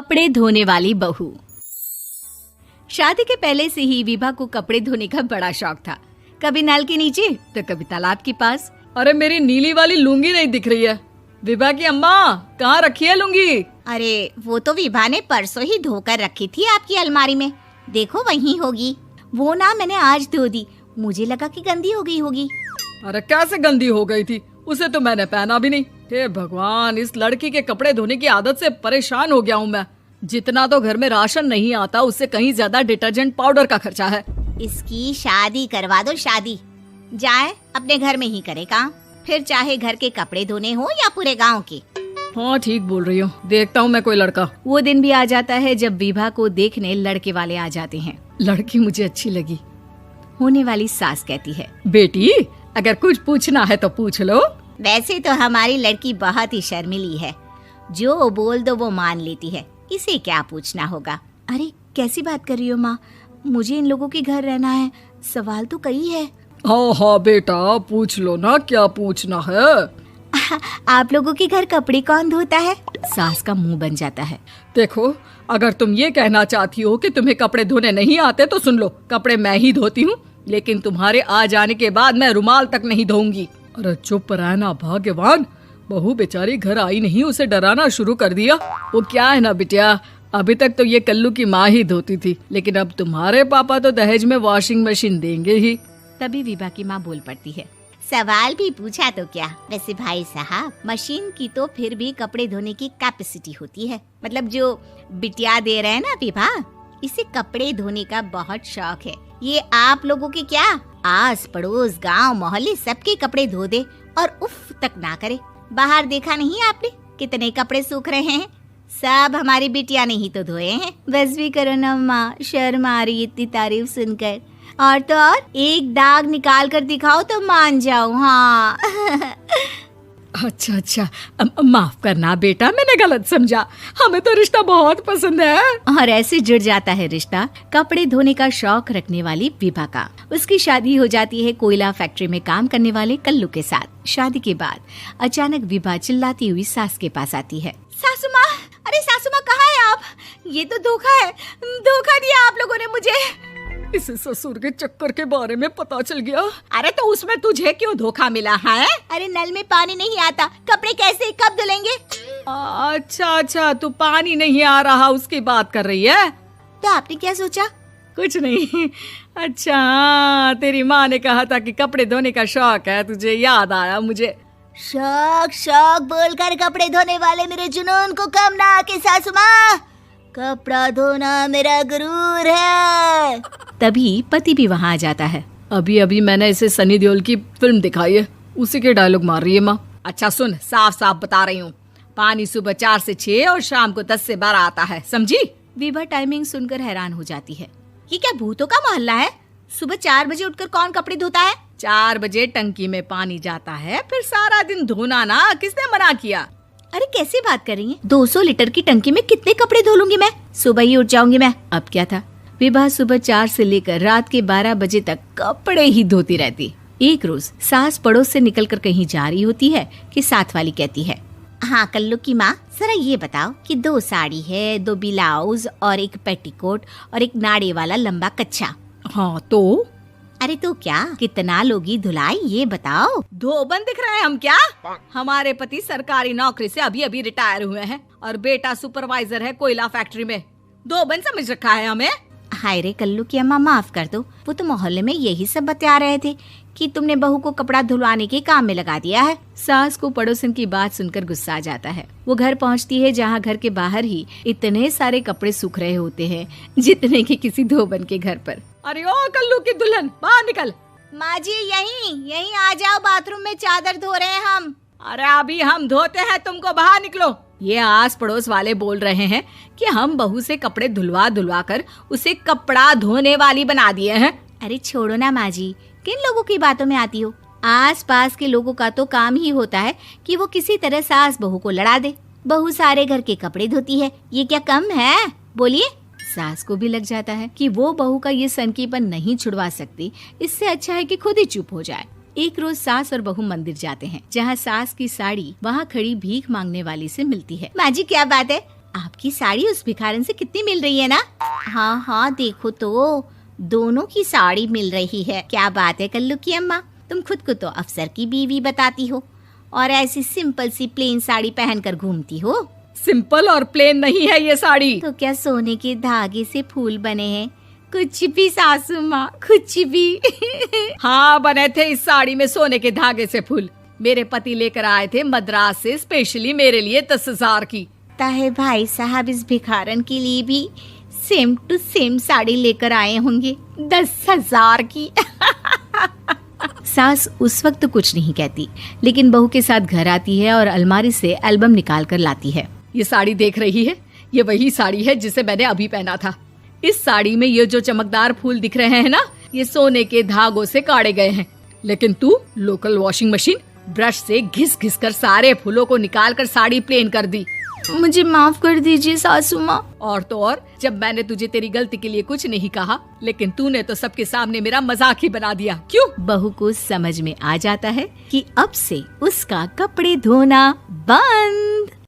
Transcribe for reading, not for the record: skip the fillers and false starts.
कपड़े धोने वाली बहू। शादी के पहले से ही विभा को कपड़े धोने का बड़ा शौक था। कभी नल के नीचे तो कभी तालाब के पास। अरे मेरी नीली वाली लुंगी नहीं दिख रही है। विभा की अम्मा, कहाँ रखी है लुंगी? अरे वो तो विभा ने परसों ही धोकर रखी थी आपकी अलमारी में, देखो वहीं होगी। वो ना मैंने आज धो दी, मुझे लगा कि गंदी हो गई होगी। अरे कैसे गंदी हो गई थी? उसे तो मैंने पहना भी नहीं। हे भगवान, इस लड़की के कपड़े धोने की आदत से परेशान हो गया हूँ मैं। जितना तो घर में राशन नहीं आता, उससे कहीं ज्यादा डिटर्जेंट पाउडर का खर्चा है। इसकी शादी करवा दो, शादी जाए अपने घर में ही करे काम, फिर चाहे घर के कपड़े धोने हो या पूरे गांव के। हाँ ठीक बोल रही हूँ, देखता हूँ मैं कोई लड़का। वो दिन भी आ जाता है जब विभा को देखने लड़के वाले आ जाते हैं। लड़की मुझे अच्छी लगी। होने वाली सास कहती है, बेटी अगर कुछ पूछना है तो पूछ लो। वैसे तो हमारी लड़की बहुत ही शर्मीली है, जो बोल दो वो मान लेती है, इसे क्या पूछना होगा। अरे कैसी बात कर रही हो माँ, मुझे इन लोगों के घर रहना है, सवाल तो कई है। हाँ हाँ बेटा, पूछ लो ना, क्या पूछना है। आप लोगों के घर कपड़े कौन धोता है? सास का मुंह बन जाता है। देखो, अगर तुम ये कहना चाहती हो कि तुम्हें कपड़े धोने नहीं आते तो सुन लो, कपड़े मैं ही धोती हूँ, लेकिन तुम्हारे आ जाने के बाद मैं रुमाल तक नहीं धोऊंगी। अरे चुप रहना भाग्यवान, बहू बेचारी घर आई नहीं, उसे डराना शुरू कर दिया। वो क्या है ना बिटिया, अभी तक तो ये कल्लू की माँ ही धोती थी, लेकिन अब तुम्हारे पापा तो दहेज में वॉशिंग मशीन देंगे ही। तभी विभा की माँ बोल पड़ती है, सवाल भी पूछा तो क्या। वैसे भाई साहब, मशीन की तो फिर भी कपड़े धोने की कैपेसिटी होती है। मतलब जो बिटिया दे रहे हैं ना विभा, इसे कपड़े धोने का बहुत शौक है। ये आप लोगों के क्या, आस पड़ोस गांव मोहल्ले सबके कपड़े धो दे और उफ तक ना करे। बाहर देखा नहीं आपने कितने कपड़े सूख रहे हैं? सब हमारी बिटिया ने ही तो धोए हैं। बस भी करो ना माँ, शर्म आ रही इतनी तारीफ सुनकर। और तो और एक दाग निकाल कर दिखाओ तो मान जाओ। हाँ अच्छा, माफ करना बेटा, मैंने गलत समझा। हमें तो रिश्ता बहुत पसंद है। और ऐसे जुड़ जाता है रिश्ता कपड़े धोने का शौक रखने वाली विभा का। उसकी शादी हो जाती है कोयला फैक्ट्री में काम करने वाले कल्लू के साथ। शादी के बाद अचानक विभा चिल्लाती हुई सास के पास आती है। सासू माँ, अरे सासू माँ कहाँ है आप? ये तो धोखा है, धोखा दिया आप लोगों ने मुझे। इसे ससुर के चक्कर के बारे में पता चल गया। अरे तो उसमें तुझे क्यों धोखा मिला है? अरे नल में पानी नहीं आता, कपड़े कैसे कब धुलेंगे? अच्छा, तू पानी नहीं आ रहा उसकी बात कर रही है। तो आपने क्या सोचा? कुछ नहीं। अच्छा, तेरी माँ ने कहा था कि कपड़े धोने का शौक है तुझे, याद आया मुझे। शौक बोलकर कपड़े धोने वाले मेरे जुनून को कम ना आके सासू माँ, कपड़ा धोना मेरा गुरूर है। तभी पति भी वहाँ आ जाता है। अभी मैंने इसे सनी देओल की फिल्म दिखाई है, उसी के डायलॉग मार रही है माँ। अच्छा सुन, साफ साफ बता रही हूँ, पानी सुबह 4 से 6 और शाम को 10 से 12 आता है, समझी? विभा टाइमिंग सुनकर हैरान हो जाती है। ये क्या भूतों का मोहल्ला है? सुबह 4 बजे उठकर कौन कपड़े धोता है? 4 बजे टंकी में पानी जाता है, फिर सारा दिन धोना ना, किसने मना किया? अरे कैसी बात कर रही हैं? 200 लीटर की टंकी में कितने कपड़े धो लूंगी मैं, सुबह ही उठ जाऊंगी मैं। अब क्या था, विभा सुबह 4 से लेकर रात के 12 बजे तक कपड़े ही धोती रहती। एक रोज सास पड़ोस से निकलकर कहीं जा रही होती है कि साथ वाली कहती है, हाँ कल्लू की माँ, जरा ये बताओ कि 2 साड़ी है, 2 ब्लाउज और एक पेटीकोट और एक नाड़े वाला लंबा कच्छा। हाँ तो? अरे तो क्या, कितना लोगी धुलाई ये बताओ। धोबन दिख रहे हैं हम क्या? हमारे पति सरकारी नौकरी से अभी रिटायर हुए हैं और बेटा सुपरवाइजर है कोयला फैक्ट्री में। धोबन समझ रखा है हमें? हाय रे कल्लू की अम्मा, माफ कर दो, वो तो मोहल्ले में यही सब बता रहे थे कि तुमने बहू को कपड़ा धुलवाने के काम में लगा दिया है। सास को पड़ोसन की बात सुनकर गुस्सा आ जाता है। वो घर पहुंचती है जहां घर के बाहर ही इतने सारे कपड़े सूख रहे होते हैं जितने कि किसी धोबन के घर पर। अरे ओ कल्लू की दुल्हन, बाहर निकल। माँ जी यहीं आ जाओ, बाथरूम में चादर धो रहे हैं हम। अरे अभी हम धोते हैं, तुमको बाहर निकलो। ये आस पड़ोस वाले बोल रहे हैं कि हम बहू से कपड़े धुलवा कर उसे कपड़ा धोने वाली बना दिए हैं। अरे छोड़ो ना माँ जी, किन लोगों की बातों में आती हो? आस पास के लोगों का तो काम ही होता है कि वो किसी तरह सास बहू को लड़ा दे। बहू सारे घर के कपड़े धोती है, ये क्या कम है? बोलिए। सास को भी लग जाता है कि वो बहू का ये सनकीपन नहीं छुड़वा सकती, इससे अच्छा है कि खुद ही चुप हो जाए। एक रोज सास और बहू मंदिर जाते हैं, जहाँ सास की साड़ी वहाँ खड़ी भीख मांगने वाली से मिलती है। माँ जी क्या बात है, आपकी साड़ी उस भिखारन से कितनी मिल रही है ना? हाँ हाँ देखो तो, दोनों की साड़ी मिल रही है। क्या बात है कल्लू की अम्मा, तुम खुद को तो अफसर की बीवी बताती हो और ऐसी सिंपल सी प्लेन साड़ी पहनकर घूमती हो। सिंपल और प्लेन नहीं है ये साड़ी। तो क्या सोने के धागे से फूल बने हैं? कुछ भी सासू माँ, कुछ भी। हाँ बने थे इस साड़ी में सोने के धागे से फूल। मेरे पति लेकर आए थे मद्रास से स्पेशली मेरे लिए 10,000 की। ताहे भाई साहब इस भिखारन के लिए भी सेम टू सेम साड़ी लेकर आए होंगे 10,000 की। सास उस वक्त तो कुछ नहीं कहती, लेकिन बहू के साथ घर आती है और अलमारी से एल्बम निकाल कर लाती है। ये साड़ी देख रही है, ये वही साड़ी है जिसे मैंने अभी पहना था। इस साड़ी में ये जो चमकदार फूल दिख रहे हैं ना, ये सोने के धागों से काढ़े गए हैं। लेकिन तू लोकल वॉशिंग मशीन ब्रश से घिस घिस कर सारे फूलों को निकाल कर साड़ी प्लेन कर दी। मुझे माफ कर दीजिए सासू माँ। और तो और, जब मैंने तुझे तेरी गलती के लिए कुछ नहीं कहा, लेकिन तूने तो सबके सामने मेरा मजाक ही बना दिया। क्यों? बहू को समझ में आ जाता है कि अब से उसका कपड़े धोना बंद।